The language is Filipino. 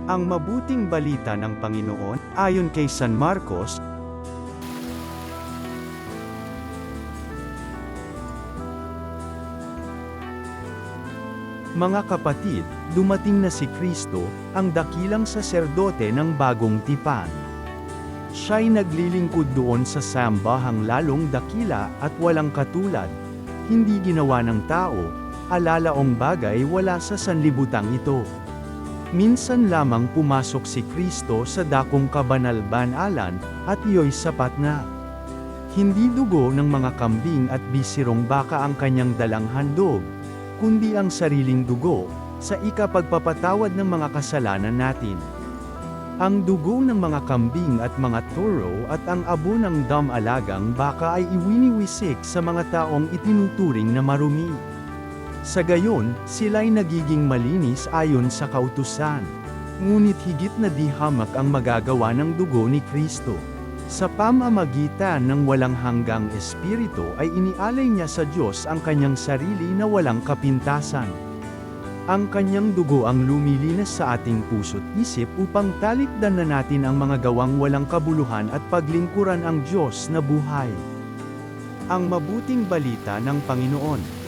Ang mabuting balita ng Panginoon, ayon kay San Marcos. Mga kapatid, dumating na si Kristo, ang dakilang saserdote ng bagong tipan. Siya'y naglilingkod doon sa sambahang lalong dakila at walang katulad, hindi ginawa ng tao, alalaong bagay wala sa sanlibutan ito. Minsan lamang pumasok si Kristo sa dakong kabanal-banalan, at iyo'y sapat na. Hindi dugo ng mga kambing at bisirong baka ang kanyang dalang handog, kundi ang sariling dugo, sa ikapagpapatawad ng mga kasalanan natin. Ang dugo ng mga kambing at mga toro at ang abo ng damalagang baka ay iwiniwisik sa mga taong itinuturing na marumi. Sa gayon, sila'y nagiging malinis ayon sa kautusan. Ngunit higit na di hamak ang magagawa ng dugo ni Kristo. Sa pamamagitan ng walang hanggang espiritu ay inialay niya sa Diyos ang kanyang sarili na walang kapintasan. Ang kanyang dugo ang lumilinis sa ating puso't isip upang talikdan na natin ang mga gawang walang kabuluhan at paglingkuran ang Diyos na buhay. Ang mabuting balita ng Panginoon.